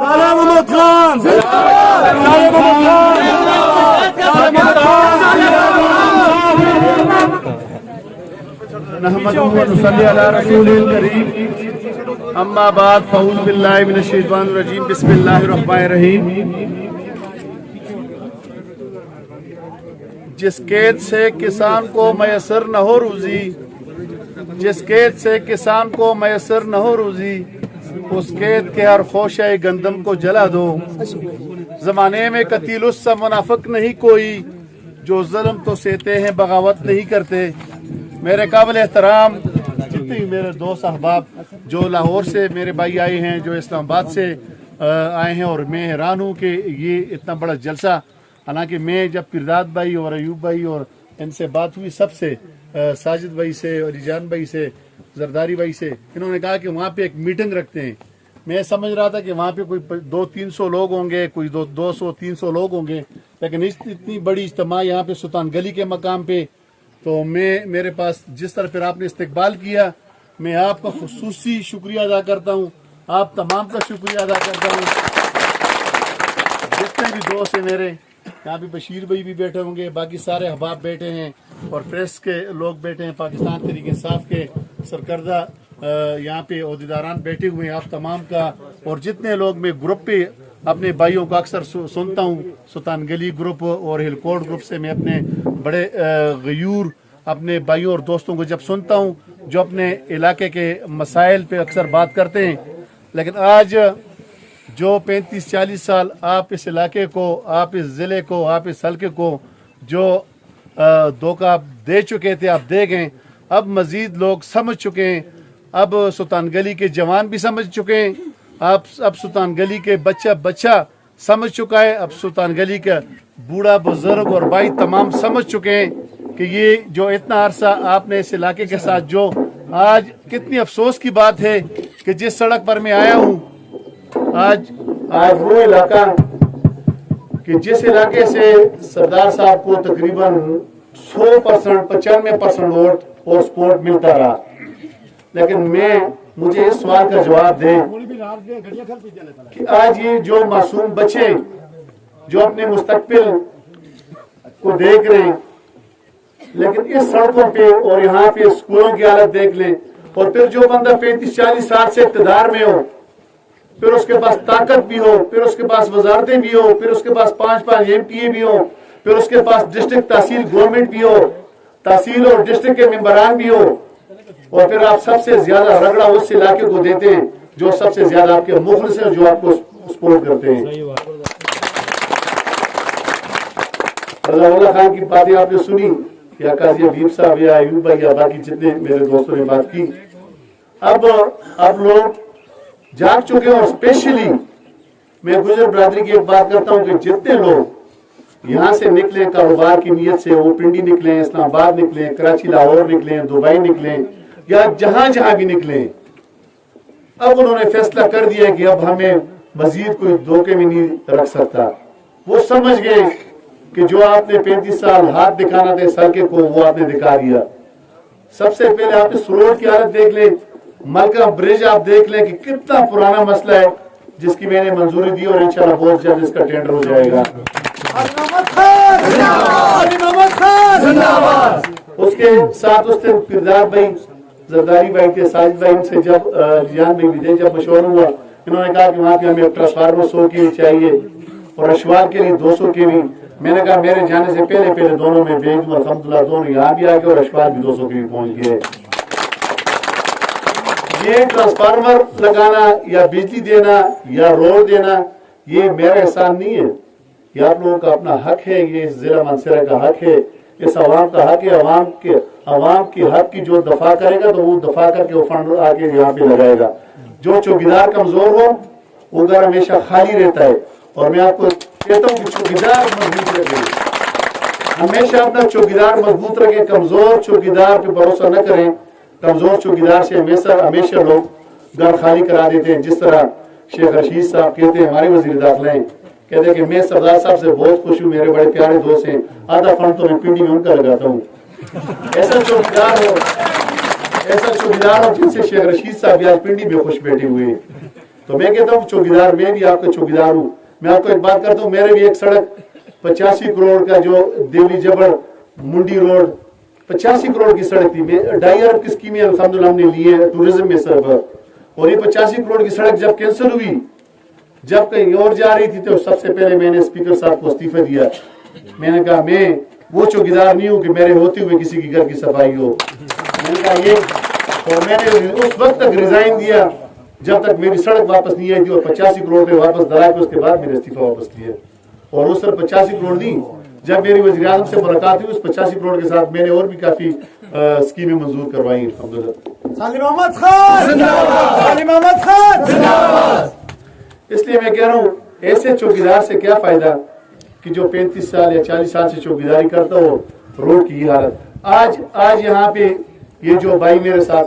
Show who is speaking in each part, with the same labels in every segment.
Speaker 1: محمد خان
Speaker 2: نحمدہ و نصلی علی رسول الکریم اما بعد فاعوذ باللہ من الشیطان الرجیم بسم اللہ الرحمن الرحیم۔ جس قید سے کسان کو میسر نہ ہو روزی، جس قید سے کسان کو میسر نہ ہو روزی، اس قید کے ہر خوشہ گندم کو جلا دو۔ زمانے میں قتیل اس سا منافق نہیں کوئی، جو ظلم تو سہتے ہیں بغاوت نہیں کرتے۔ میرے قابل احترام جتنے میرے دوست احباب جو لاہور سے میرے بھائی آئے ہیں، جو اسلام آباد سے آئے ہیں، اور میں حیران ہوں کہ یہ اتنا بڑا جلسہ، حالانکہ میں جب پرداد بھائی اور ایوب بھائی اور ان سے بات ہوئی، سب سے ساجد بھائی سے اور ریجان بھائی سے زرداری بھائی سے، انہوں نے کہا کہ وہاں پہ ایک میٹنگ رکھتے ہیں۔ میں سمجھ رہا تھا کہ وہاں پہ کوئی 200-300 لوگ ہوں گے، کوئی 200-300 لوگ ہوں گے، لیکن اتنی بڑی اجتماع یہاں پہ سلطان گلی کے مقام پہ، تو میرے پاس جس طرح پھر آپ نے استقبال کیا، میں آپ کا خصوصی شکریہ ادا کرتا ہوں، آپ تمام کا شکریہ ادا کرتا ہوں۔ جتنے بھی دوست ہیں میرے، یہاں پہ بشیر بھائی بھی بیٹھے ہوں گے، باقی سارے احباب بیٹھے ہیں اور پریس کے لوگ بیٹھے ہیں، پاکستان تحریک انصاف کے سرکردہ یہاں پہ عہدیداران بیٹھے ہوئے ہیں، آپ تمام کا، اور جتنے لوگ میں گروپ پہ اپنے بھائیوں کو اکثر سنتا ہوں، سلطان گلی گروپ اور ہل کوٹ گروپ سے میں اپنے بڑے غیور اپنے بھائیوں اور دوستوں کو جب سنتا ہوں جو اپنے علاقے کے مسائل پہ اکثر بات کرتے ہیں، لیکن آج جو 35-40 سال آپ اس علاقے کو، آپ اس ضلع کو، آپ اس حلقے کو جو دھوکہ دے چکے تھے، آپ دے گئے، اب مزید لوگ سمجھ چکے ہیں، اب سلطان گلی کے جوان بھی سمجھ چکے ہیں، اب سلطان گلی کے بچہ سمجھ چکا ہے، اب سلطان گلی کا بوڑھا بزرگ اور بھائی تمام سمجھ چکے ہیں کہ یہ جو اتنا عرصہ آپ نے اس علاقے کے ساتھ، جو آج کتنی افسوس کی بات ہے کہ جس سڑک پر میں آیا ہوں، آج وہ علاقہ کہ جس علاقے سے سردار صاحب کو تقریباً 100%، 95% ووٹ اور سپورٹ ملتا رہا، لیکن مجھے اس سوال کا جواب دیں کہ آج یہ جو معصوم بچے جو اپنے مستقبل کو دیکھ رہے ہیں، لیکن اس سڑکوں پہ اور یہاں پہ اسکولوں کی حالت دیکھ لیں، اور پھر جو بندہ 35-40 سال سے اقتدار میں ہو، پھر اس کے پاس طاقت بھی ہو، پھر اس کے پاس وزارتیں بھی ہو، پھر اس کے پاس 5 MP بھی ہو، پھر اس کے پاس ڈسٹرکٹ تحصیل گورنمنٹ بھی ہو، تحصیل اور ڈسٹرکٹ کے ممبران بھی ہو، اور پھر آپ سب سے زیادہ رگڑا اس علاقے کو دیتے ہیں جو سب سے زیادہ آپ کے مخلص ہیں، جو آپ کو سپورٹ کرتے ہیں۔ رضا اللہ خان کی باتیں آپ نے سنی، یا قاضی حبیب صاحب یا ایوب بھائی یا باقی جتنے میرے دوستوں نے بات کی، اب لوگ جاگ چکے ہیں، اور اسپیشلی میں گجر برادری کی ایک بات کرتا ہوں کہ جتنے لوگ یہاں سے نکلیں کاروبار کی نیت سے، وہ پنڈی نکلیں، اسلام آباد نکلیں، کراچی لاہور نکلیں، دبئی نکلیں، یا جہاں بھی نکلیں، اب انہوں نے فیصلہ کر دیا کہ اب ہمیں مزید کوئی دھوکے میں نہیں رکھ سکتا۔ وہ سمجھ گئے کہ جو آپ نے 35 سال ہاتھ دکھانا تھا اس حلقے کو، وہ آپ نے دکھا دیا۔ سب سے پہلے آپ اس روڈ کی حالت دیکھ لیں، ملکہ برج آپ دیکھ لیں کہ کتنا پرانا مسئلہ ہے، جس کی میں نے منظوری دی، اور انشاءاللہ بہت جلد اس کا ٹینڈر ہو جائے گا۔ اس کے ساتھ اس سے پرداد بھائی، زرداری بھائی تھے، ساجد بھائی، ان سے جب ریان بھائی بھی تھے، جب مشورہ ہوا، انہوں نے کہا کہ وہاں پہ ہمیں ٹرانسفارمر 100 کے چاہیے اور اشوار کے لیے 200 کے بھی۔ میں نے کہا میرے جانے سے پہلے دونوں میں بھیج دوں، الحمدللہ دونوں یہاں بھی آ گئے اور اشوار بھی 200 کے بھی پہنچ گئے۔ یہ ٹرانسفارمر لگانا یا بجلی دینا یا روڈ دینا، یہ میرا احسان نہیں ہے، یہ آپ لوگوں کا اپنا حق ہے، یہ ضلع منصورہ کا حق ہے، اس عوام کا حق ہے۔ عوام کی حق کی جو دفاع کرے گا تو وہ دفاع کر کے وہ فنڈ آگے یہاں پہ لگائے گا۔ جو چوکیدار کمزور ہو وہ گھر ہمیشہ خالی رہتا ہے، اور میں آپ کو کہتا ہوں کہ چوکیدار مضبوط رکھے، ہمیشہ اپنا چوکیدار مضبوط رکھے، کمزور چوکیدار پہ بھروسہ نہ کریں۔ کمزور چوکیدار سے ہمیشہ لوگ گھر خالی کرا دیتے ہیں، جس طرح شیخ رشید صاحب کہتے ہیں، ہمارے وزیر داخلہ ہیں، کہتے ہیں کہ میں سردار صاحب سے بہت خوش ہوں، میرے بڑے پیارے دوست ہیں، آدھا فنڈ تو میں پنڈی میں ان کا لگاتا ہوں۔ ایسا چوکیدار ہو جن سے شیخ رشید صاحب آج پنڈی میں خوش بیٹھے ہوئے ہیں۔ तो मैं कहता हूँ चौकीदार, मैं भी आपका चौकीदार हूँ। मैं आपको एक बात करता हूँ, मेरे भी एक सड़क 85 करोड़ का जो देवली जबड़ मुंडी रोड 85 करोड़ की सड़क थी, 2.5 अरब की स्कीमें अल्हम्दुलिल्लाह हमने ली है टूरिज्म में सर पर, और ये 85 करोड़ की सड़क जब कैंसिल हुई, जब कहीं और जा रही थी, तो सबसे पहले मैंने स्पीकर साहब को इस्तीफा दिया। मैंने कहा मैं वो चौकीदार नहीं हूँ कि मेरे होते हुए किसी के घर की सफाई हो। मैंने कहा ये, और मैंने उस वक्त तक रिजाइन दिया जब तक मेरी सड़क वापस नहीं आई थी, और 85 करोड़ पे वापस दलाए, उसके बाद मैंने इस्तीफा वापस लिया। और उस सर 85 करोड़ नहीं, जब मेरी वज़ीर आज़म से मुलाकात हुई, उस 85 करोड़ के साथ मैंने और भी काफी स्कीमें मंजूर करवाई अल्हम्दुलिल्लाह।
Speaker 1: सालिम अहमद खान जिंदाबाद, सालिम अहमद खान जिंदाबाद।
Speaker 2: इसलिए मैं कह रहा हूँ, ऐसे चौकीदार से क्या फायदा कि जो 35 साल या 40 साल से चौकीदारी करता हो, रोड की हालत। आज यहाँ पे ये जो भाई मेरे साथ,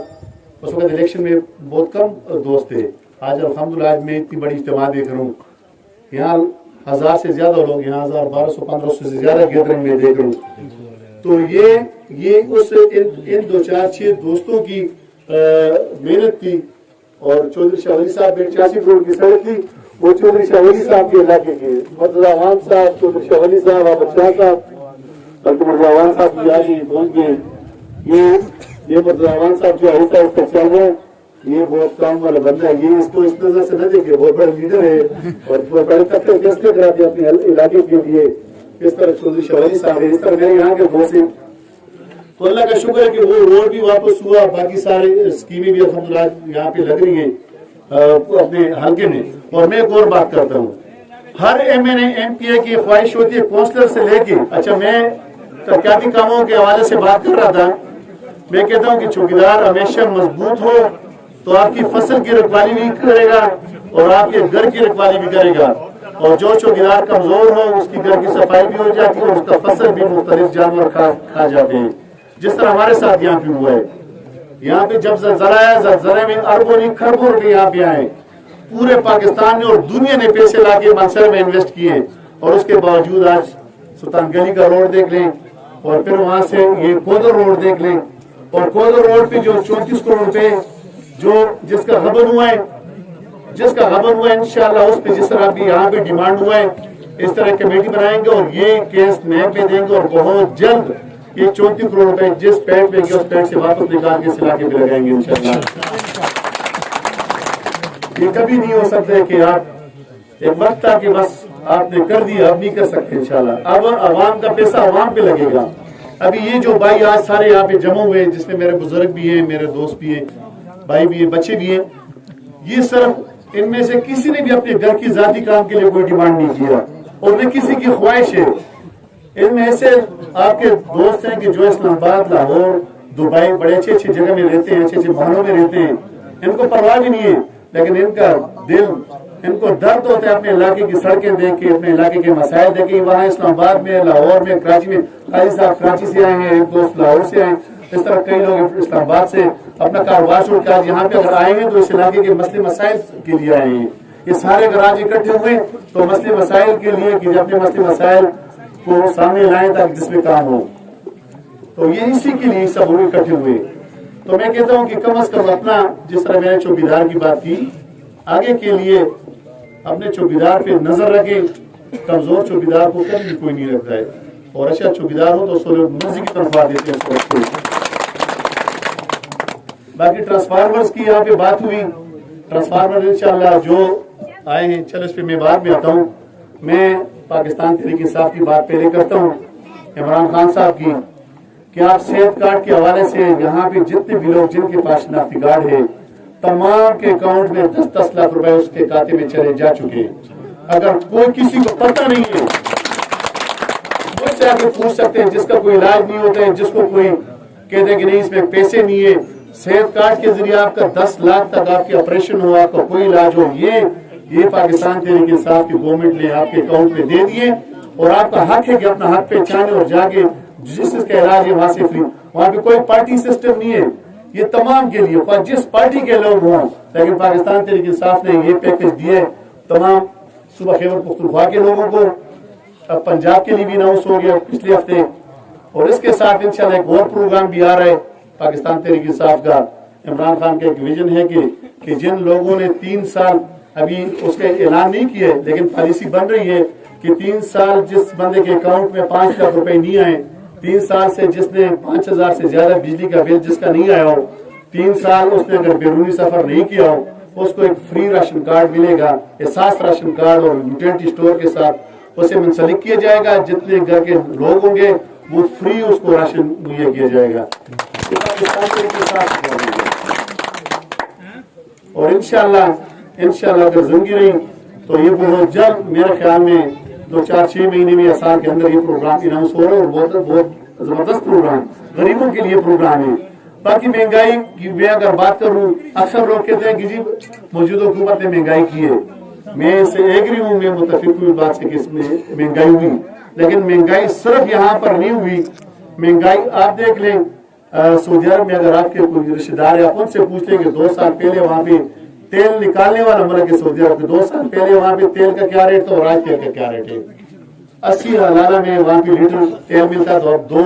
Speaker 2: उस वक्त इलेक्शन में बहुत कम दोस्त थे, आज अल्हम्दुलिल्लाह आज मैं इतनी बड़ी इज्तिमा देख रहा हूँ, यहाँ 1000 से ज्यादा लोग, यहाँ 1000, 1200, 1500 से ज्यादा गैदरिंग में देख रहा हूँ। तो ये उस इन 2-4-6 दोस्तों की मेहनत थी। और चौधरी शाह वली साहब 85 करोड़ की सड़क थी, वो चौधरी शाह वली साहब के इलाके के मर्तजा अवान साहब, चौधरी शाह वली साहब, अहमद शाह साहब, बल्कि मर्तजा अवान साहब की आज पहुंच गए। ये मर्तजा अवान साहब जो आहिस्ता आहिस्ता चल रहे हैं, ये बहुत काम वाला बंदा है, ये इसको इस नजर से न देखे, बहुत बड़ा लीडर है और बड़े तक फैसले कराते अपने इलाके के लिए। इस तरह चौधरी शाह वली साहब है, इस तरह मेरे यहाँ के बहुत से, तो अल्लाह का शुक्र है कि वो रोड भी वापस हुआ, बाकी सारे स्कीमें भी अल्हम्दुलिल्लाह यहाँ पे लग रही हैं अपने हल्के में। और मैं एक और बात करता हूँ, हर MNA MPA की ख्वाहिश होती है काउंसलर से लेके, अच्छा मैं तरक्याती कामों के हवाले से बात कर रहा था, मैं कहता हूँ कि चौकीदार हमेशा मजबूत हो तो आपकी फसल की रखवाली भी करेगा और आपके घर की रखवाली भी करेगा। और जो चौकीदार कमजोर हो उसकी घर की सफाई भी हो जाती है और उसका फसल भी मुख्तलिफ जानवर खा जाते हैं, जिस तरह हमारे साथ यहाँ पे हुआ है। यहाँ पे जब ज़लज़ला आया, ज़लज़ले में अरबों नहीं खरबों रुपए यहाँ पे आए, पूरे पाकिस्तान में और दुनिया ने पैसे लाके मंसूर में इन्वेस्ट किए, और उसके बावजूद आज सुल्तान गली का रोड देख लें, और फिर वहां से ये कोदर रोड देख लें, और कोदर रोड पे जो 34 करोड़ रुपए जो जिसका गबन हुआ है, इंशाल्लाह उस पे जिस तरह अभी यहाँ पे डिमांड हुआ है, इस तरह कमेटी बनाएंगे और ये केस नए पे देंगे, और बहुत जल्द ये 34 करोड़ रुपए जिस पेड़ पे उस पेड़ से वापस निकाल के इस इलाके पे लगाएंगे इंशाल्लाह। ये कभी नहीं हो सकता है कि आप एक वक्त था कि बस आपने कर दिया, अब नहीं कर सकते इंशाल्लाह। अब आवाम का पैसा आवाम पे लगेगा। अभी ये जो भाई आज सारे यहाँ पे जमा हुए, जिसमें मेरे बुजुर्ग भी हैं, मेरे दोस्त भी हैं, भाई भी हैं, बच्चे भी हैं, ये सिर्फ इनमें से किसी ने भी अपने घर की जाती काम के लिए कोई डिमांड नहीं किया, और न किसी की ख्वाहिश है। इनमें ऐसे आपके दोस्त हैं कि जो इस्लामाबाद, लाहौर, दुबई बड़े अच्छे अच्छे जगह में रहते हैं, अच्छे अच्छे महलों में रहते हैं, इनको परवाह भी नहीं है, लेकिन इनका दिल, इनको दर्द होता है अपने इलाके की सड़कें देख के, अपने इलाके के मसाइल देख के। वहाँ इस्लामाबाद में, लाहौर में, कराची में, काजी साहब कराची से आए हैं, एक दोस्त लाहौर से आए, इस तरह कई लोग इस्लामाबाद से अपना कारोबार छोड़ के आज यहाँ पे अगर आए हैं तो इस इलाके के मसले मसाइल के लिए आए हैं। ये सारे अगर आज इकट्ठे हुए तो मसले मसाइल के लिए कि अपने मसले मसाइल को सामने लाएं ताकि जिसमें काम हो, तो ये इसी के लिए सब लोग इकट्ठे हुए। तो मैं कहता हूँ कि कम से कम अपना, जिस तरह मैंने चौकीदार की बात की, आगे के लिए अपने चौकीदार पे नजर रखें। कमजोर चौकीदार को कभी कोई नहीं रखता है, और अच्छा चौकीदार हो तो उसको लोग मुर्जी की तनख्वाह देते हैं। बाकी ट्रांसफार्मर्स की यहाँ पे बात हुई, ट्रांसफार्मर इंशाल्लाह जो आए हैं, चलो इस पे मैं बाद में आता हूँ। मैं पाकिस्तान तहरीक इंसाफ की बात पहले करता हूँ, इमरान खान साहब की, कि आप सेहत कार्ड के हवाले से यहाँ पे जितने भी लोग जिनके पास शनाख्ती कार्ड है, तमाम के अकाउंट में 10-10 लाख रुपए उसके खाते में चले जा चुके हैं। अगर कोई किसी को पता नहीं है, मुझसे आके पूछ सकते हैं, जिसका कोई इलाज नहीं होता है, जिसको कोई कहते हैं कि नहीं इसमें पैसे नहीं है, सेहत कार्ड के जरिए आपका 10 लाख तक आपके ऑपरेशन हो, आपका कोई इलाज हो, ये पाकिस्तान तहरीक इंसाफ की गवर्नमेंट ने आपके अकाउंट में दे दिए, और आपका हक है कि अपना हक पहचाने और जाके जिसका इलाज है वहां से फ्री। वहां पे कोई पार्टी सिस्टम नहीं है, ये तमाम के लिए, जिस पार्टी के लोग हों, लेकिन पाकिस्तान तहरीक इंसाफ ने ये पैकेज दिए तमाम सुबह खैबर पख्तूनख्वा के लोगों को। अब पंजाब के लिए भी अनाउंस हो गया पिछले हफ्ते, और इसके साथ इंशाल्लाह एक और प्रोग्राम भी आ रहा है पाकिस्तान तहरीक इंसाफ का। इमरान खान का एक विजन है कि जिन लोगों ने 3 साल अभी उसके ऐलान नहीं किए, लेकिन पॉलिसी बन रही है कि 3 साल जिस बंदे के अकाउंट में 5 लाख रुपए नहीं आए, 3 साल से जिसने 5,000 से ज्यादा बिजली का बिल जिसका नहीं आया हो, 3 साल उसने अगर बैरूनी सफर नहीं किया हो, उसको एक फ्री राशन कार्ड मिलेगा। एहसास राशन कार्ड और यूटिलिटी स्टोर के साथ उसे मुंसलिक किया जाएगा। जितने घर के लोग होंगे वो फ्री उसको राशन मुहैया किया जाएगा। और इंशाल्लाह अगर जिंदगी रही तो ये बहुत जल्द मेरे ख्याल में 2-4-6 महीने में आसाम के अंदर ये प्रोग्राम अनाउंस हो रहा है। और बहुत जबरदस्त प्रोग्राम, गरीबों के लिए प्रोग्राम है। बाकी महंगाई की मैं अगर बात करूं, अक्सर लोग कहते हैं कि जी मौजूदा हुकूमत ने महंगाई की है। मैं इससे एग्री हूं, मैं मुतफिक हूं इस बात से कि इसमें महंगाई हुई, लेकिन महंगाई सिर्फ यहाँ पर नहीं हुई। महंगाई आप देख लें, सऊदी अरब में अगर आपके कोई रिश्तेदार है, आप उनसे पूछ लें कि 2 साल पहले वहाँ पे तेल निकालने वाला मुल्क है सऊदी अरब, 2 साल पहले वहाँ पे तेल का क्या रेट था और आज तेल का क्या रेट है। 80 हलाला में वहाँ पे लीटर तेल मिलता था, 2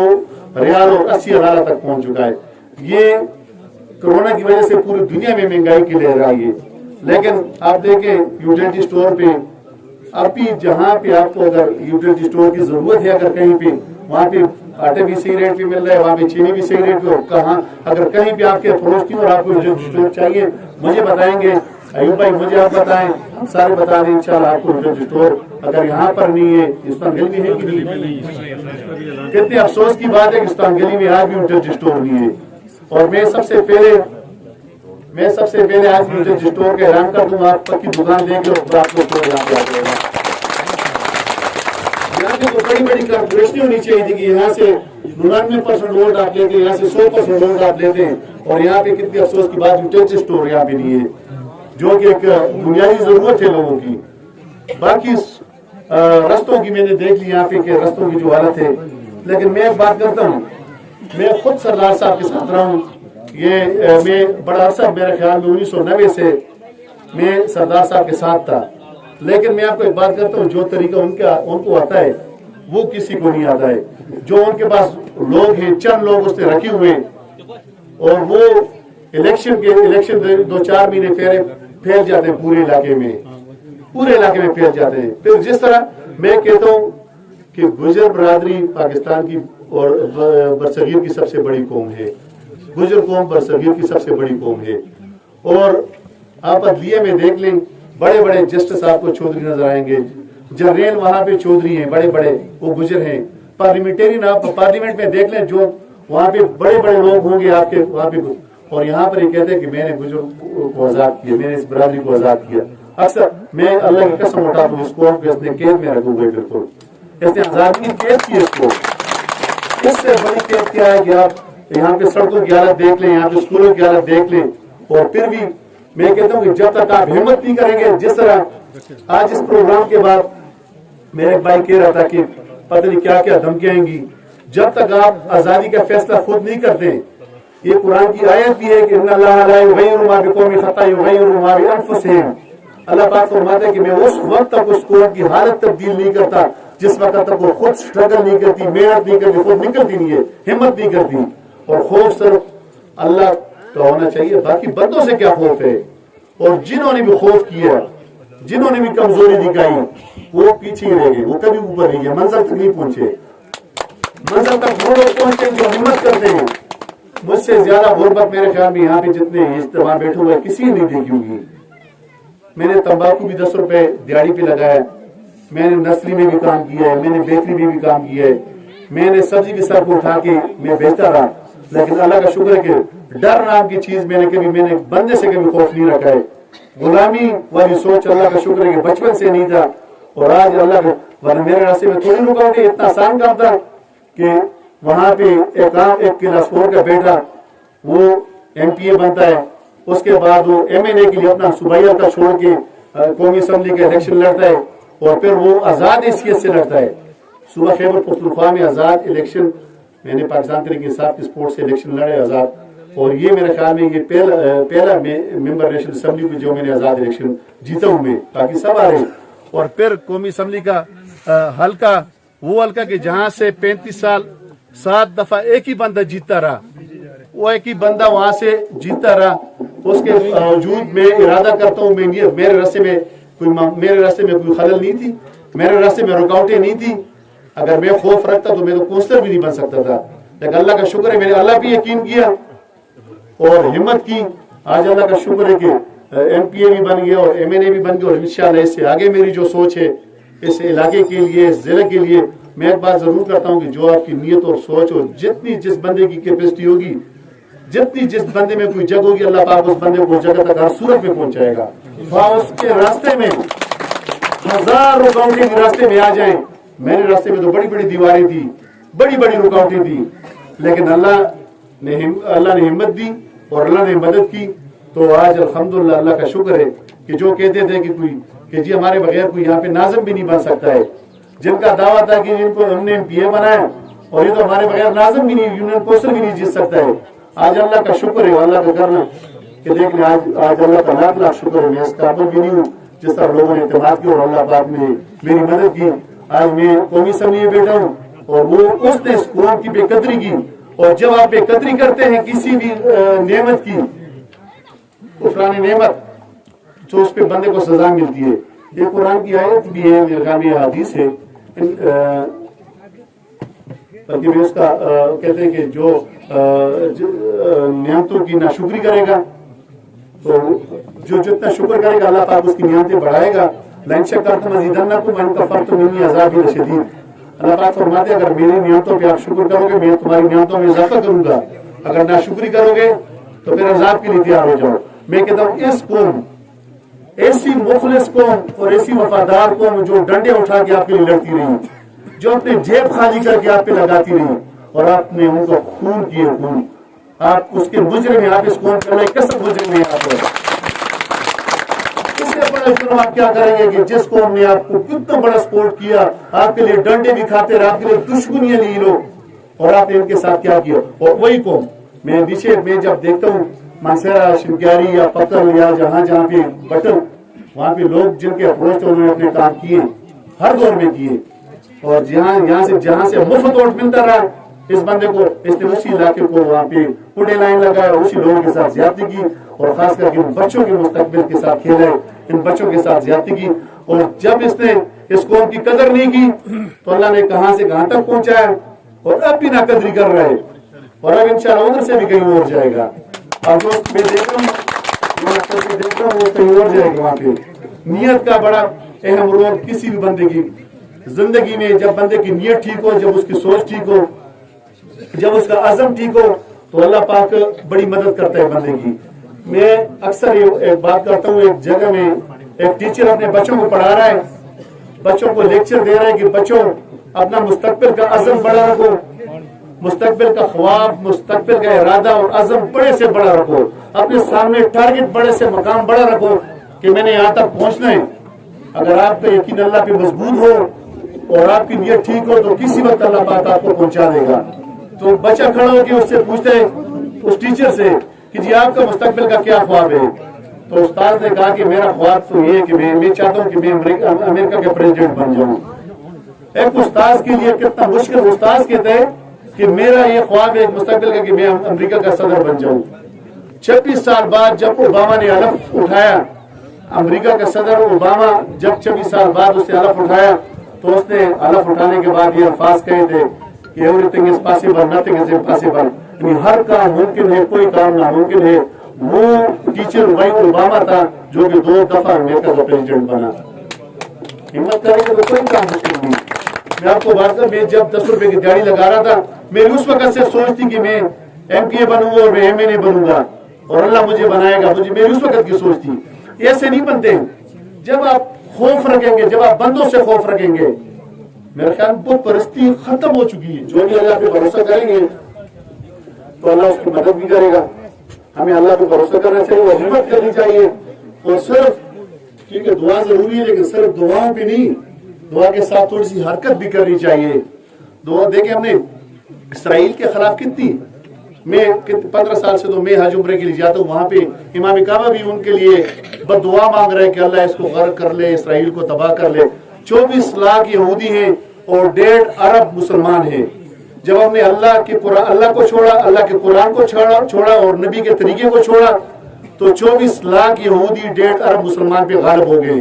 Speaker 2: रियाल और 80 हलाला तक पहुंच चुका है। ये कोरोना की वजह से पूरी दुनिया में महंगाई की लहर आई है। लेकिन आप देखें यूटिलिटी स्टोर पे अभी जहाँ पे आपको अगर यूटिलिटी स्टोर की जरूरत है, अगर कहीं पे वहाँ पे आटे भी सही रेट पे मिल रहा है, वहाँ पे चीनी भी सही रेट पे, और कहाँ अगर कहीं पे आपके पड़ोस की और आपको यूटिलिटी स्टोर चाहिए मुझे बताएंगे, अयूब भाई मुझे आप बताएं, हम सारे बता दें इंशाल्लाह आपको यूटिलिटी स्टोर अगर यहाँ पर नहीं है, इस्तान गली में है कि नहीं। कितने अफसोस की बात है कि इस्तान गली में आज भी यूटिलिटी स्टोर नहीं है। और मैं सबसे पहले आज यूटिलिटी स्टोर का ऐलान कर दूंगा, आप पक्की दुकान देख लो तो आपको स्टोर यहाँ पे आ जाएगा। यहाँ पे तो बड़ी बड़ी कॉर्पोरेशन होनी चाहिए थी कि यहाँ से 99% वोट आप लेते हैं, यहाँ से 100% वोट आप लेते हैं, और यहाँ पे कितनी अफसोस की बात यूटिलिटी स्टोर यहाँ पे नहीं है, जो कि एक बुनियादी जरूरत है लोगों की। बाकी रस्तों की मैंने देख ली यहाँ पे कि रस्तों की जो हालत है। लेकिन मैं एक बात करता हूँ, मैं खुद सरदार साहब के साथ रहा हूँ, ये मैं बड़ा अरसा मेरे ख्याल में 1990 से मैं सरदार साहब के साथ था। लेकिन मैं आपको एक बात करता हूँ, जो तरीका उनको आता है वो किसी को नहीं आता है। जो उनके पास लोग हैं, चंद लोग उसने रखे हुए हैं, और वो इलेक्शन 2-4 महीने पहले फैल जाते हैं पूरे इलाके में फैल जाते हैं। फिर जिस तरह मैं कहता हूँ कि गुजर बरादरी पाकिस्तान की और बरसगीर की सबसे बड़ी कौम है, गुजर कौम बरसगीर की सबसे बड़ी कौम है। और आप अदलिया में देख लें, बड़े बड़े जस्टिस आपको चौधरी नजर आएंगे, जनरल वहां पे चौधरी हैं, बड़े बड़े वो गुजर हैं। पार्लियामेंटेरियन आप पार्लियामेंट में देख लें, जो वहां पे बड़े बड़े लोग होंगे आपके वहां पे, और यहाँ पर ये कहते हैं कि मैंने गुजर को आजाद किया, मैंने इस बरादरी को आजाद किया। अक्सर मैं अल्लाह की कसम उठा दूं, इसको इसने कैद में रखूंगा, बिल्कुल इसने आजादी की कैद की। इसको इससे बड़ी कैद क्या है कि आप यहाँ पे सड़कों की हालत देख लें, यहाँ पे स्कूलों की हालत देख लें। और फिर भी मैं कहता हूँ कि जब तक आप हिम्मत नहीं करेंगे, जिस तरह आज इस प्रोग्राम के बाद मेरे एक भाई कह रहा था कि पता नहीं क्या क्या धमकियां आएंगी, जब तक आप आजादी का फैसला खुद नहीं करते। ये कुरान की आयत भी है कि अल्लाह पाक फरमाता है कि मैं उस वक्त तक उस कौम की हालत तब्दील नहीं करता जिस वक्त तक वो खुद स्ट्रगल नहीं करती, मेहनत नहीं करती, खुद निकलती नहीं है, हिम्मत नहीं करती। और खौफ सिर्फ अल्लाह का होना चाहिए, बाकी बंदों से क्या खौफ है। और जिन्होंने भी खौफ किया, जिन्होंने भी कमजोरी दिखाई, वो पीछे ही रह गए, वो कभी ऊपर नहीं गए, मंजिल तक नहीं पहुंचे। मंजिल तक वो लोग पहुंचे जो हिम्मत करते हैं। मुझसे ज्यादा गुर्बत मेरे ख्याल में यहाँ पे जितने इज्तिमा बैठे हुए किसी ने नहीं देखी होगी। मैंने तंबाकू भी 10 रुपए दिहाड़ी पे लगाया, मैंने नर्सरी में भी काम किया है, मैंने बेकरी में भी काम किया है, मैंने सब्जी के सर को उठा के मैं बेचता रहा। लेकिन अल्लाह का शुक्र है कि डर नाम की चीज मैंने बंदे से कभी खौफ नहीं रखा है। गुलामी वाली सोच अल्लाह का शुक्र है कि बचपन से नहीं था। और आज अल्लाह का, वरना मेरे रास्ते में थोड़ी रुकावटें, इतना आसान काम था कि वहां पे एक क्लास 4 का बेटा वो MPA बनता है, उसके बाद वो MNA के लिए अपना सूबाई हल्का छोड़ के कौमी असम्बली का इलेक्शन लड़ता है, और फिर वो आजाद हैसियत से लड़ता है। सुबह खैबर पख्तूनख्वा में आजाद इलेक्शन, मैंने पाकिस्तान तहरीक इंसाफ की सपोर्ट से इलेक्शन लड़े आजाद, और ये मेरे ख्याल में ये पहला मेंबर नेशनल असम्बली में जो मैंने आजाद इलेक्शन जीता हूं मैं, बाकी सब आ रहे। और फिर कौमी असम्बली का हल्का, वो हल्का के जहां से 35 साल 7 दफा एक ही बंदा जीतता रहा, वो एक ही बंदा वहां से जीतता रहा। اس کے باوجود میں ارادہ کرتا ہوں میرے راستے میں کوئی خلل نہیں تھی, میرے راستے میں رکاوٹیں نہیں تھی. اگر میں خوف رکھتا تو میں تو کونسلر بھی نہیں بن سکتا تھا, لیکن اللہ کا شکر ہے میں نے اللہ پہ یقین کیا اور ہمت کی. آج اللہ کا شکر ہے کہ ایم پی اے بھی بن گیا اور ایم این اے بھی بن گیا, اور انشاءاللہ اس سے آگے میری جو سوچ ہے اس علاقے کے لیے, اس ضلع کے لیے, میں ایک بات ضرور کرتا ہوں کہ جو آپ کی نیت اور سوچ اور جتنی جس بندے کی کیپیسٹی ہوگی, جتنی جس بندے میں کوئی جگہ ہوگی, اللہ پاک اس بندے کو جگہ تک ہر صورت میں پہنچائے گا. وہاں اس کے راستے میں ہزار رکاوٹیں کے راستے میں آ جائیں. میرے راستے میں تو بڑی بڑی دیواریں تھی, بڑی بڑی رکاوٹیں تھی, لیکن اللہ نے ہمت دی اور اللہ نے مدد کی. تو آج الحمدللہ اللہ کا شکر ہے کہ جو کہتے تھے کہ جی ہمارے بغیر کوئی یہاں پہ ناظم بھی نہیں بن سکتا ہے, جن کا دعویٰ تھا کہ جن کو ہم نے پی اے بنایا اور یہ تو ہمارے بغیر ناظم بھی نہیں, یونین کوسر بھی نہیں جیت سکتا ہے. آج اللہ کا شکر ہے, اللہ کا کرنا کہ دیکھ لیں آج اللہ کا لاکھ لاکھ شکر ہے, میں اس قابل بھی نہیں ہوں جس طرح لوگوں نے اعتماد کیا اور اللہ پاک نے میری مدد کی. آج میں قومی اسمبلی میں بیٹھا ہوں اور وہ اس نے اس قوم کی بے قدری کی, اور جب آپ بے قدری کرتے ہیں کسی بھی نعمت کی, کفران نعمت, تو اس پہ بندے کو سزا ملتی ہے. یہ قرآن کی آیت بھی ہے, میرے خیال میں حدیث ہے, بلکہ میں اس کا کہتے ہیں کہ جو نعمتوں کی ناشکری کرے گا تو جو جتنا شکر کرے گا اللہ پاک اس کی نعمتیں بڑھائے گا. لئن شکرتم ازیدنکم وان کفرتم انی عذابی لشدید. اللہ پاک فرماتے ہیں اگر میری نعمتوں پہ آپ شکر کرو گے میں تمہاری نعمتوں میں اضافہ کروں گا, اگر ناشکری کرو گے تو پھر عذاب کے لیے تیار ہو جاؤ. میں کہتا ہوں اس قوم, ایسی مخلص قوم اور ایسی وفادار قوم جو ڈنڈے اٹھا کے آپ کے لیے لڑتی رہی, جو اپنے جیب خالی کر کے آپ پہ لگاتی رہی, اور آپ نے ان کو خون کیے خون, آپ اس کے مجرم ہیں, آپ اس قوم کے اللہ کسب مجرم ہیں. اس سے بڑا اجرم آپ کیا کریں گے کہ جس قوم نے آپ کو کتنا بڑا سپورٹ کیا, آپ کے لیے ڈنڈے بھی کھاتے رہے, آپ کے لیے دشمنیاں لی لو, اور آپ نے ان کے ساتھ کیا کیا. اور وہی قوم میں نیچے میں جب دیکھتا ہوں مانسیرا, شنکیاری یا پتل یا جہاں پہ بٹل, وہاں پہ لوگ جن کے اپروچ انہوں نے اپنے کام کیے, ہر دور میں کیے, اور جہاں سے مفت ووٹ ملتا رہا اس بندے کو, اس نے اسی علاقے کو وہاں پہ پوڑے لائن لگایا, اسی لوگوں کے ساتھ زیادتی کی, اور خاص کر کے ان بچوں کے مستقبل کے ساتھ کھیلا ہے, ان بچوں کے ساتھ زیادتی کی. اور جب اس نے اس قوم کی قدر نہیں کی تو اللہ نے کہاں سے کہاں تک پہنچایا, اور اب بھی نہ قدری کر رہا ہے, اور اب انشاءاللہ ادھر سے بھی کہیں اور جائے گا. اور جو میں دیکھ رہا ہوں وہ کہیں اور جائے گا. وہاں پہ نیت کا بڑا اہم رول کسی بھی بندے کی زندگی میں, جب بندے کی نیت ٹھیک ہو, جب اس کی سوچ ٹھیک ہو, جب اس کا عزم ٹھیک ہو, تو اللہ پاک بڑی مدد کرتا ہے بندے کی. میں اکثر ایک بات کرتا ہوں, ایک جگہ میں ایک ٹیچر اپنے بچوں کو پڑھا رہا ہے, بچوں کو لیکچر دے رہا ہے کہ بچوں اپنا مستقبل کا عزم بڑا رکھو, مستقبل کا خواب, مستقبل کا ارادہ اور عزم بڑے سے بڑا رکھو, اپنے سامنے ٹارگٹ بڑے سے مقام بڑا رکھو کہ میں نے یہاں تک پہنچنا ہے. اگر آپ کا یقین اللہ پہ مضبوط ہو اور آپ کی نیت ٹھیک ہو تو کسی وقت اللہ پاک آپ کو پہنچا دے گا. تو بچہ کھڑا ہو کے اس سے پوچھتا ہے اس ٹیچر سے کہ جی آپ کا مستقبل کا کیا خواب ہے؟ تو استاد نے کہا کہ میرا خواب تو یہ ہے کہ میں چاہتا ہوں کہ میں امریکہ کے پریزیڈنٹ بن جاؤں. ایک استاد کے لیے کتنا مشکل, استاد کہتے ہیں کہ میرا یہ خواب ہے مستقبل کا کہ میں امریکہ کا صدر بن جاؤں. 26 سال بعد جب اوباما نے حلف اٹھایا, امریکہ کا صدر اوباما جب 26 سال بعد اس نے حلف اٹھایا تو اس نے حلف اٹھانے کے بعد یہ الفاظ کہے تھے کہ every thing is possible, nothing is impossible, یعنی ہر کام ممکن ہے, کوئی کام ناممکن ہے. وہ ٹیچر وہی اوباما تھا جو کہ 2 دفعہ امریکہ کا پریزیڈنٹ بنا. ہمت کرے گا تو کوئی کام مشکل نہیں. میں آپ کو بات کروں, میں جب 10 روپے کی دیہڑی لگا رہا تھا, میری اس وقت سے سوچ تھی کہ میں ایم پی اے بنوں گا اور میں ایم این اے بنوں گا اور اللہ مجھے بنائے گا, مجھے میری اس وقت کی سوچ تھی. ایسے نہیں بنتے. جب آپ خوف رکھیں گے, جب آپ بندوں سے خوف رکھیں گے, میرا خیال بت پرستی ختم ہو چکی ہے. جو بھی اللہ پہ بھروسہ کریں گے تو اللہ اس کی مدد بھی کرے گا. ہمیں اللہ پہ بھروسہ کرنا چاہیے اور ہمت کرنی چاہیے, اور صرف کیونکہ دعا ضروری ہے لیکن صرف دعاؤں پہ نہیں, دعا کے ساتھ تھوڑی سی حرکت بھی کرنی چاہیے. دعا دیکھیں ہم نے اسرائیل کے خلاف کتنی, میں 15 سال سے تو میں حج عمرے کے لیے جاتا ہوں, وہاں پہ امام کعبہ بھی ان کے لیے بد دعا مانگ رہے کہ اللہ اس کو غرق کر لے, اسرائیل کو تباہ کر لے. 24 لاکھ یہودی ہیں اور 1.5 ارب مسلمان ہیں. جب ہم نے اللہ کو چھوڑا, اللہ کے قرآن کو چھوڑا اور نبی کے طریقے کو چھوڑا, तो 24 लाख यहूदी 1.5 अरब मुसलमान पे गालिब हो गए।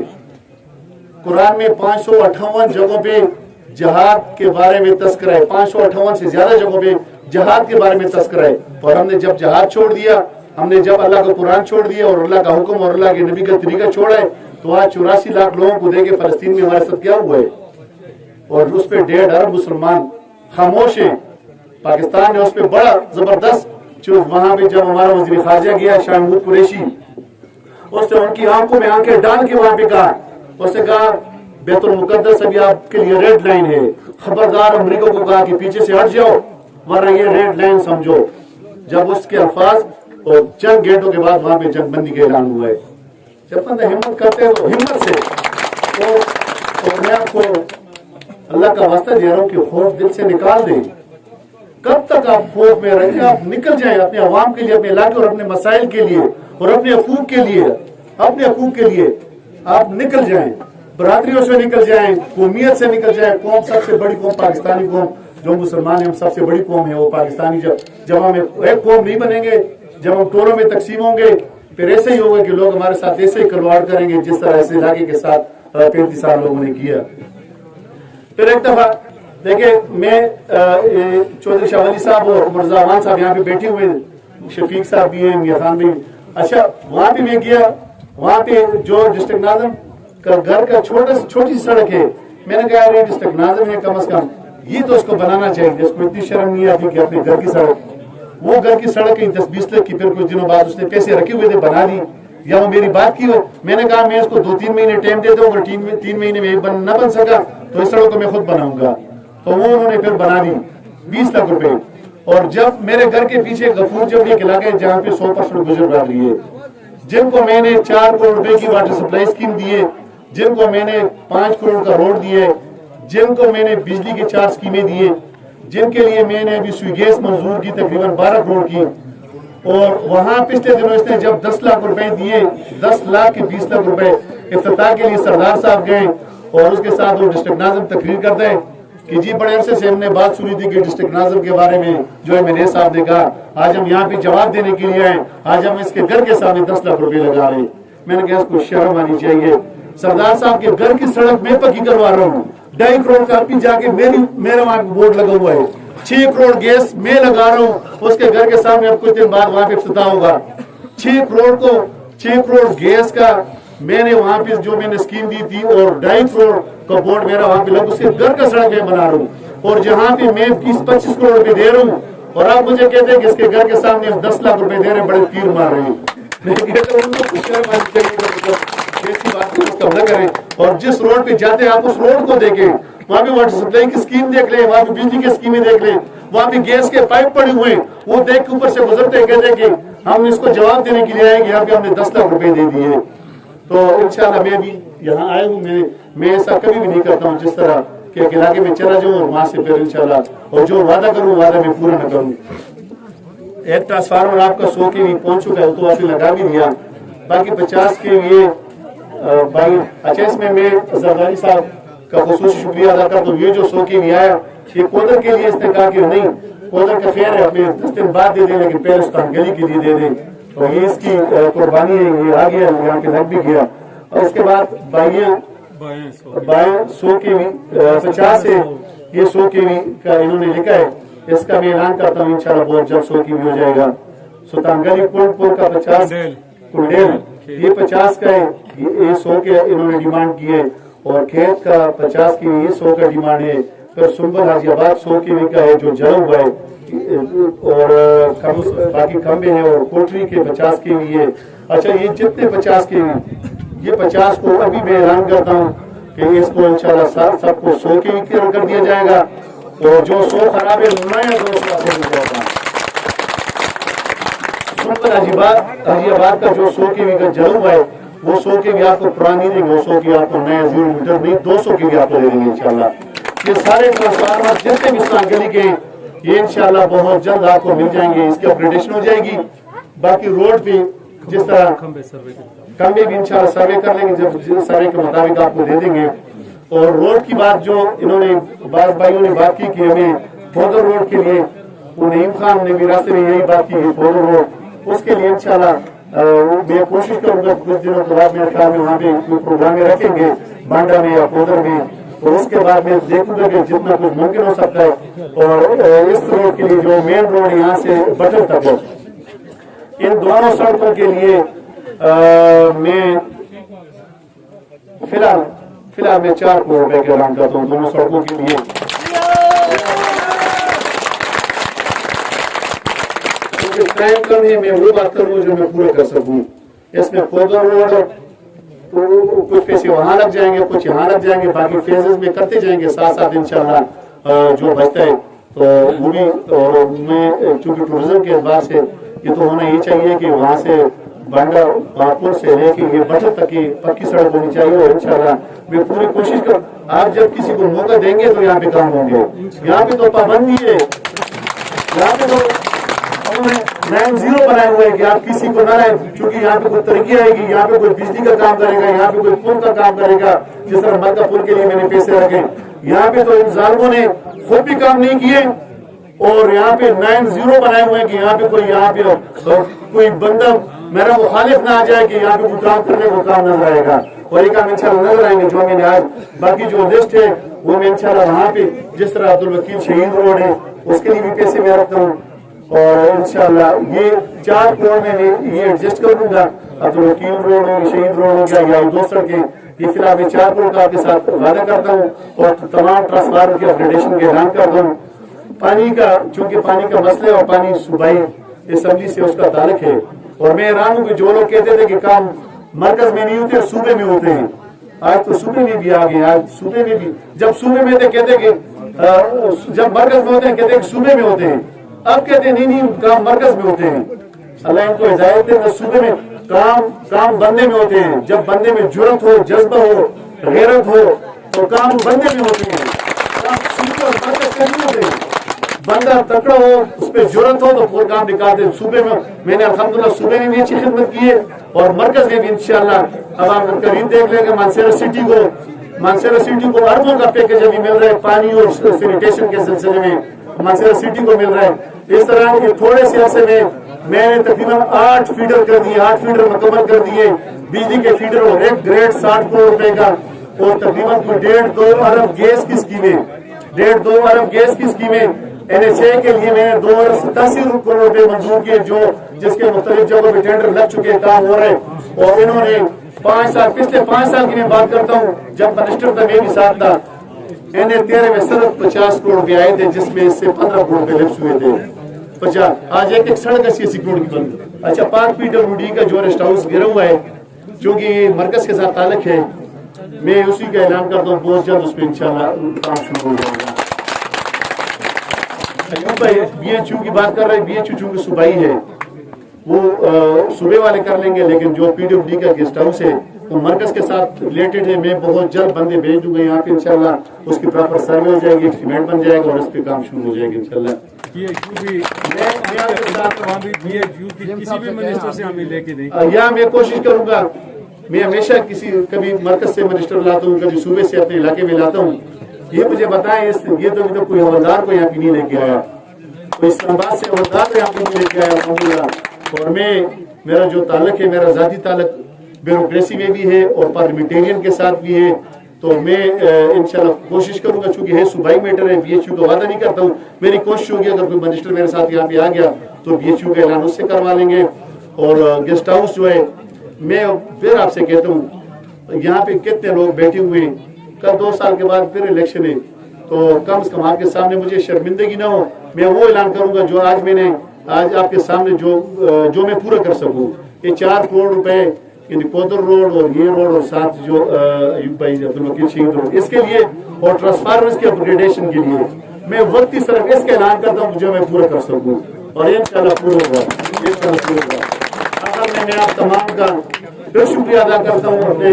Speaker 2: कुरान में 558 जगहों पे जहाद के बारे में तस्करा है, 558 से ज्यादा जगहों पे जहाद के बारे में तस्करा है। और हमने जब जहाद छोड़ दिया, हमने जब अल्लाह का कुरान छोड़ दिया और अल्लाह का हुक्म और अल्लाह के नबी का तरीका छोड़ा है, तो आज 84 लाख लोगों को देके फलस्तीन में हमारे साथ क्या हुआ है। और उस पर 1.5 अरब मुसलमान खामोश है। पाकिस्तान ने उस पर बड़ा जबरदस्त, जो वहां पे जब हमारा वजीर खारजा गया शाह महमूद कुरैशी, उसने उनकी आंखों में आंखें डाल के वहां पे कहा, उसने कहा बैतुल मुकद्दस अभी आपके लिए रेड लाइन है, खबरदार अमरीका को कहा कि पीछे से हट जाओ वरना ये रेड लाइन समझो। जब उसके अल्फाज और चंद गेटों के बाद वहां पे जंगबंदी का ऐलान हुआ है। जब बंदा हिम्मत करते हो हिम्मत से, तो मैं आपको अल्लाह का वास्ता दे रहा हूँ कि खौफ दिल से निकाल दें। कब तक आप खौफ में रहेंगे? आप निकल जाएं अपने अवाम के लिए, अपने इलाके और अपने मसाइल के लिए और अपने हकूक के लिए, अपने हकूक के लिए आप निकल जाएं, बरादरियों से निकल जाएं, कौमियत से निकल जाएं। कौम सबसे बड़ी कौम पाकिस्तानी कौम, जो मुसलमान है हम सबसे बड़ी कौम है वो पाकिस्तानी। जब हम एक कौम नहीं बनेंगे, जब हम टोलों में तकसीम होंगे, फिर ऐसे ही होगा कि लोग हमारे साथ ऐसे ही खिलवाड़ करेंगे जिस तरह से इलाके के साथ 35 साल लोगों ने किया। फिर एक दफा देखिए, मैं चौधरी शाह वली साहब और मिर्जा अमान साहब यहाँ पे बैठे हुए हैं, शफीक साहब भी हैं, मियां खान भी। अच्छा, वहां पे मैं गया, वहां पे जो डिस्ट्रिक्ट नाज़िम का घर का छोटी सी सड़क है, मैंने कहा यार ये डिस्ट्रिक्ट नाज़िम है, कम से कम ये तो उसको बनाना चाहिए, जिसको इतनी शर्म नहीं आती कि अपने घर की सड़क, वो घर की सड़क 10-20 लाख की, फिर कुछ दिनों बाद उसने पैसे रखे हुए थे बना दी, या वो मेरी बात की हो। मैंने कहा मैं इसको 2-3 महीने टाइम देता हूँ, अगर 3 महीने में न बन सका तो इस सड़क को मैं खुद बनाऊंगा। तो वो उन्होंने फिर बना दी 20 लाख रुपए। और जब मेरे घर के पीछे गफूर जब एक इलाका है जहाँ पे 100% बुजुर्ग रह रही है, जिनको मैंने 4 करोड़ रुपए की वाटर सप्लाई स्कीम दी है, जिनको मैंने 5 करोड़ का रोड दिया है, जिनको मैंने बिजली की 4 स्कीमें दी है, जिनके लिए मैंने अभी सुई गैस मंजूर की तकरीबन 12 करोड़ की। और वहां पिछले दिनों इसने जब 10 लाख रुपए दिए, 10 लाख के 20 लाख रुपए इफ्तिताह के लिए सरदार साहब गए और उसके साथ वो डिस्ट्रिक्ट नाज़िम तकरीर करते हैं कि जी बड़े अरसे से हमने बात सुनी थी कि डिस्ट्रिक्ट नाज़िम के बारे में जो है मेरे साहब ने कहा, आज हम यहाँ पे जवाब देने के लिए आए, आज हम इसके घर के सामने 10 लाख रुपए लगा रहे हैं। मैंने कहा इसको शर्म आनी चाहिए। सरदार साहब के घर की सड़क मैं पक्की करवा रहा हूँ, 2.5 करोड़ का अभी जाके मेरे वहां बोर्ड लगा हुआ है, 6 करोड़ गैस मैं लगा रहा हूँ, उसके घर के सामने अब कुछ दिन बाद वहां पे इफ्तिताह होगा। 6 करोड़ गैस का मैंने वहां पे जो मैंने स्कीम दी थी और 2.5 करोड़ का बोर्ड मेरा वहां पे लगा, उसके घर का सड़क मैं बना रहा हूँ। और जहाँ पे मैं 20-25 करोड़ रुपए दे रहा हूँ और आप मुझे कहते हैं कि इसके घर के सामने 10 लाख रुपए दे रहे हैं, बड़े तीर मार रहे हैं। ऐसी बात न करें। और जिस रोड पे जाते हैं आप उस रोड को देखें, वहाँ पे वाटर सप्लाई की स्कीम देख लें, वहाँ पे बिजली की स्कीमें देख लें, वहाँ पे गैस के पाइप पड़े हुए हैं, वो देख के ऊपर से गुजरते हैं, कहते हैं कि हम इसको जवाब देने के लिए आएंगे, यहाँ पे हमने 10 लाख रुपए दे दिए। तो इंशाल्लाह मैं भी यहाँ आया हूँ, मैं ऐसा कभी भी नहीं करता हूँ जिस तरह के इलाके में चला जाऊँ और वहां से फिर इंशाल्लाह और जो वादा करूँ वादा मैं पूरा न करूँ। एक ट्रांसफार्मर आपका 100 के पहुंच चुका है, तो आपने लगा भी दिया, बाकी 50 के लिए भाई। अच्छा, इसमें मैं जरदारी साहब का खुसूसी शुक्रिया अदा करता हूँ। ये जो 100 के आया, ये कोदर के लिए इसने कहा कि नहीं कोदर का खैर है, अपने 10 दिन बाद दे दें, लेकिन पहले स्थान गली के लिए दे दें। तो ये इसकी कुर्बानी है, ये आ गया, यहाँ पे लग भी गया। और उसके बाद बाएं 100 के 50 है, ये 100 के का इन्होंने लिखा है, इसका मैं ऐलान करता हूँ इंशाल्लाह बहुत जल्द 100 की हो जाएगा। सुल्तानगंज पुल का 50 कुंडेल ये 50 का है, ये 100 के इन्होंने डिमांड की है। और खेत का 50 की ये 100 का डिमांड है। फिर सुंबल हाजियाबाद 100 की का है जो जला हुआ है, और बाकी खंबे हैं, और कोटरी के 50 की भी है। अच्छा, ये जितने 50 के ये 50 को अभी मैं ऐलान करता हूँ कि इसको इंशाल्लाह सबको 100 के कर दिया जाएगा। और जो 100 खराब है नया 200 मिल जाएगा। सुंबल हाजियाबाद का जो 100 के का जला हुआ है, वो 100 के भी आपको पुरानी देंगे, 100 की आपको नया 0 मीटर नहीं 200 की भी आपको दे देंगे इंशाल्लाह। ये सारे ट्रांसफार्मर जितने भी इस्लाम के ये इंशाल्लाह बहुत जल्द आपको मिल जाएंगे, इसकी अपग्रेडेशन हो जाएगी। बाकी रोड पे जिस तरह खंबे भी इंशाल्लाह सर्वे कर लेंगे, जब सर्वे के मुताबिक आपको दे देंगे। और रोड की बात जो इन्होंने बात भाइयों ने बात की कि हमें फोदर रोड के लिए, वो नईम खान ने भी रास्ते में यही बात की फोदर रोड, उसके लिए इंशाल्लाह मैं कोशिश करूंगा कुछ दिनों के बाद मेरे ख्याल में वहाँ पे प्रोग्राम रखेंगे बांडा में या पोदर में, तो उसके बाद मैं देखूंगा कि जितना कुछ मुमकिन हो सकता है। और इस रोड के लिए जो मेन रोड यहाँ से बटन तक है, इन दोनों सड़कों के लिए मैं फिलहाल मैं 4 करोड़ रुपए का ऐलान करता हूँ दोनों सड़कों के लिए। टाइम कम है, मैं वो बात करूँ जो मैं पूरा कर सकूँ। इसमें पोदर रोड तो कुछ पैसे वहां लग जाएंगे, कुछ यहाँ लग जाएंगे, बाकी फेजेस में करते जाएंगे साथ इंशाल्लाह जो बचता है तो वो भी। और मैं चूंकि टूरिज्म के एतबार से ये तो होना ही चाहिए कि वहां से बांडा बापुर से लेके ये बचत तक की पक्की सड़क होनी चाहिए। और इंशाल्लाह मैं पूरी कोशिश कर, आप जब किसी को मौका देंगे तो यहाँ पे काम होंगे। यहाँ पे तो पाबंदी है, यहाँ पे तो 9-0 बनाए हुए हैं कि आप किसी को ना लाए, क्योंकि यहाँ पे कोई तरक्की आएगी, यहाँ पे कोई बिजली का काम करेगा, यहाँ पे कोई पुल का काम करेगा, जिस तरह मक्का पुल के लिए मैंने पैसे रखे। यहाँ पे तो इन जालिमों ने खुद भी काम नहीं किए और यहाँ पे 9-0 बनाए हुए हैं कि यहाँ पे कोई बंदा मेरा मुखालिफ ना आ जाए कि यहाँ पे कोई काम करने को काम नजर आएगा। और ये काम इंशाल्लाह नजर आएंगे जो मैंने आज बाकी जो लिस्ट है वो मैं इंशाल्लाह वहाँ पे जिस तरह अब्दुल वकील शहीद रोड है उसके लिए भी पैसे मैं रखता हूँ। और इंशाल्लाह ये 4 करोड़ में ये एडजस्ट कर दूंगा। अब्दुल वकील रोड हो, शहीद रोड हो गया या दो सड़कें, ये फिलहाल मैं 4 करोड़ का आपके साथ वादा करता हूँ और तमाम ट्रांसफार्मर के अपग्रेडेशन के ऐलान करता हूँ। पानी का, चूंकि पानी का मसला और पानी सूबाई असम्बली से उसका ताल्लुक है और मैं हैरान हूँ कि जो लोग कहते थे कि काम मरकज में नहीं होते सूबे में होते हैं, आज तो सूबे में भी आ गए। आज सूबे में भी, जब सूबे में थे कहते कि जब मरकज में होते हैं कहते सूबे में होते हैं, अब कहते नहीं काम मरकज में होते हैं। अल्लाह इनको हिदायत दे, सूबे में काम बंदे में होते हैं। जब बंदे में जुर्रत हो, जज्बा हो, गैरत हो तो काम बंदे में होते हैं, काम सूबे और मरकज के नहीं होते हैं। बंदा तकड़ा हो, उस पर जुर्रत हो तो पूरा काम निकालते। सूबे में मैंने अल्हम्दुलिल्लाह सूबे में भी अच्छी खिदमत की है और मरकज में भी इंशाल्लाह। अब आप करीब देख लेंगे मानसेरा सिटी को अरबों का पैकेज अभी मिल रहा है पानी और सैनिटेशन के सिलसिले में, मानसेरा सिटी को मिल रहा है। इस तरह के थोड़े से अरसे में मैंने तकरीबन 8 फीडर कर दिए, 8 फीडर मुकम्मल कर दिए, बिजली के फीडर और एक ग्रेड 60 करोड़ रुपए का और तकरीबन 1.5-2 अरब गैस की स्कीमें, 1.5-2 अरब गैस की स्कीमें। NHA के लिए मैंने 287 करोड़ रुपए मंजूर किए जो जिसके मुख्तलिफ जगहों पे टेंडर लग चुके, काम हो रहे। और इन्होंने 5 साल, पिछले 5 साल की मैं बात करता हूँ जब मिनिस्टर था मैं भी साथ था, NH13 में सिर्फ 50 करोड़ रुपए आए थे जिसमें इससे 15 करोड़ रुपए लिप्स हुए थे। 50 आज एक सड़क 80 करोड़ की बंद। अच्छा, पार्क PWD का जो रेस्ट हाउस गिरा हुआ है क्योंकि मरकज के साथ ताल्लुक है, मैं उसी का ऐलान करता हूँ बहुत जल्द उस पर इंशाल्लाह काम शुरू हो जाएगा। BHU की बात कर रहे हैं, BHU चूंकि सूबाई है वो सूबे वाले कर लेंगे, लेकिन जो PWD का गेस्ट हाउस है वो मरकज के साथ रिलेटेड है। मैं बहुत जल्द बंदे भेज दूंगा यहाँ पे इंशाल्लाह, उसकी प्रॉपर सर्वे हो जाएगी, एस्टीमेट बन जाएगा और इस पे काम शुरू हो जाएगा इंशाल्लाह। यहाँ मैं कोशिश करूंगा, मैं हमेशा कभी मरकज से मिनिस्टर लाता हूँ, कभी सूबे से अपने इलाके में लाता हूँ। ये मुझे बताएं, ये तो अभी तक कोई हवलदार को यहाँ पे नहीं लेके आया, कोई इस्लामाबाद से हवलदार को यहाँ पे नहीं लेके आया अल्हम्दुलिल्लाह। और मेरा जो ताल्लुक है, मेरा जाती ताल्लुक ब्यूरोक्रेसी में भी है और पार्लियामेंटेरियन के साथ भी है, तो मैं इंशाल्लाह कोशिश करूंगा, चूंकि है सूबाई मैटर है, BHU का वादा नहीं करता हूँ, मेरी कोशिश होगी अगर कोई मिनिस्टर मेरे साथ यहाँ पे आ गया तो BHU का ऐलान उससे करवा लेंगे। और गेस्ट हाउस जो है, मैं फिर आपसे कहता हूँ यहाँ पे कितने लोग बैठे हुए हैं, कल 2 साल के बाद फिर इलेक्शन है, तो कम से कम आपके सामने मुझे शर्मिंदगी ना हो, मैं वो ऐलान करूंगा जो आज आपके सामने जो मैं पूरा कर सकूं। ये 4 करोड़ रुपए पोदर रोड और ये रोड और साथ जो अयूब भाई अब्दुल वकील शहीद रोड, इसके लिए और ट्रांसफार्मर्स के अपग्रेडेशन के लिए मैं वक्ती सिर्फ इसका ऐलान करता हूँ जो मैं पूरा कर सकूँ और इंशाल्लाह पूरा होगा। मैं आप तमाम का फिर शुक्रिया अदा करता हूँ, अपने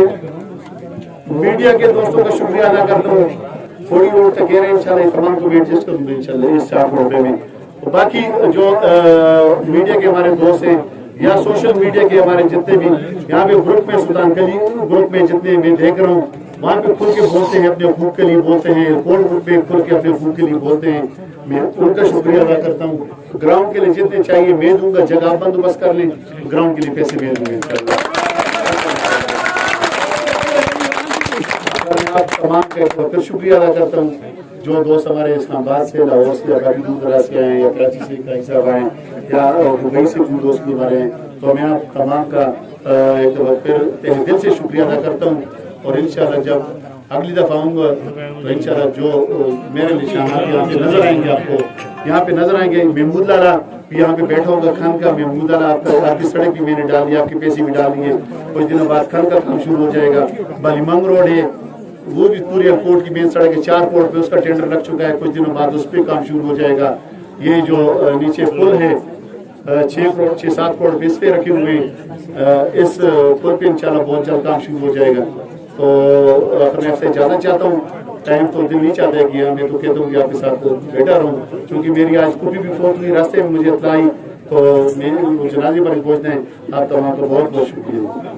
Speaker 2: मीडिया के दोस्तों का शुक्रिया अदा करता हूँ। थोड़ी रोड तक कह रहे हैं इंशाल्लाह तमाम को एडजस्ट करूंगा इंशाल्लाह इस 4 करोड़ रुपए में। तो बाकी जो मीडिया के हमारे दोस्त हैं या सोशल मीडिया के हमारे जितने भी यहाँ पे ग्रुप में, सुल्तान कली ग्रुप में जितने मैं देख रहा हूँ, वहाँ पे खुल के बोलते हैं, अपने हुकूक के लिए बोलते हैं, एयरपोर्ट पे खुल के अपने हुकूक के लिए बोलते हैं। मैं उनका शुक्रिया अदा करता हूँ। ग्राउंड के लिए जितने चाहिए मैं दूंगा, जगह आप बंदोबस्त कर लें, ग्राउंड के लिए पैसे मैं दूंगा इंशाल्लाह। आप तमाम का फिर शुक्रिया अदा करता हूँ जो दोस्त हमारे इस्लामाबाद से, लाहौर से, या काफी दूर दराज से आए हैं, या कराची से कई साहब आए हैं, या दुबई से कुछ दोस्त भी हमारे हैं। तो मैं आप तमाम का एक दफा फिर तहे दिल से शुक्रिया अदा करता हूँ। और इंशाल्लाह जब अगली दफा आऊँगा तो इंशाल्लाह जो मेरे निशानात यहाँ पे नजर आएंगे, आपको यहाँ पे नजर आएंगे। महमूद लाला भी यहाँ पे बैठा होगा, खान का महमूद लाला, आपकी सड़क भी मैंने डाल दी, आपके पैसे भी डाल दिए। कुछ दिनों बाद खान का काम शुरू हो जाएगा। बालीमंग रोड है, वो भी पूरी एयरपोर्ट की मेन सड़क है, 4 पोर्ट पे उसका टेंडर लग चुका है, कुछ दिनों बाद उस पर काम शुरू हो जाएगा। ये जो नीचे पुल है 6-7 करोड़ इस पे रखे हुए हैं, इस पुल पे इंशाल्लाह बहुत जल्द काम शुरू हो जाएगा। तो मैं आपसे जाना चाहता हूँ, टाइम तो दिल नहीं चाहता है कि मैं तो कहता हूँ कि आपके साथ बैठा रहूँ, क्योंकि मेरी आज स्कूटी भी फोन हुई, रास्ते में मुझे इतला आई, तो मैं जनाजे पर पहुँचना है। आप तमाम का बहुत बहुत शुक्रिया।